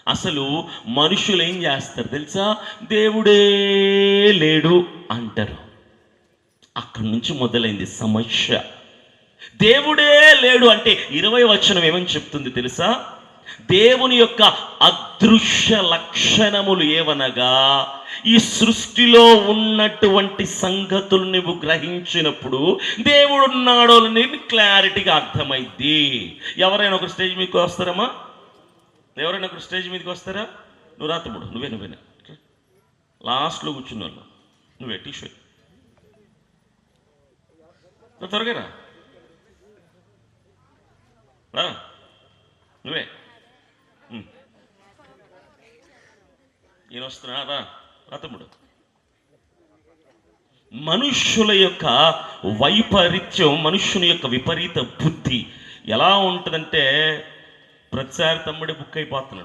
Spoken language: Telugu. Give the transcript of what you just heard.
అసలు మనుషులు ఏం చేస్తారు తెలుసా? దేవుడే లేడు అంటారు. అక్కడి నుంచి మొదలైంది సమస్య. దేవుడే లేడు అంటే 20వ వచనం ఏమని చెప్తుంది తెలుసా? దేవుని యొక్క అదృశ్య లక్షణములు ఏవనగా, ఈ సృష్టిలో ఉన్నటువంటి సంగతులు నువ్వు గ్రహించినప్పుడు దేవుడు ఉన్నాడో అనేది క్లారిటీగా అర్థమైద్ది. ఎవరైనా ఒక స్టేజ్ మీదకి వస్తారమ్మా? ఎవరైనా ఒక స్టేజ్ మీదకి వస్తారా? నువ్వు రా తమ్ముడు, నువ్వేనా లాస్ట్లో కూర్చున్న వాళ్ళు, నువ్వే టీషర్ట్ త్వరగా రా, నువ్వే ఈయన వస్తున్నా, రా తమ్ముడు. మనుష్యుల యొక్క వైపరీత్యం, మనుష్యుని యొక్క విపరీత బుద్ధి ఎలా ఉంటుందంటే, ప్రతిసారి తమ్ముడే బుక్ అయిపోతున్నాడు.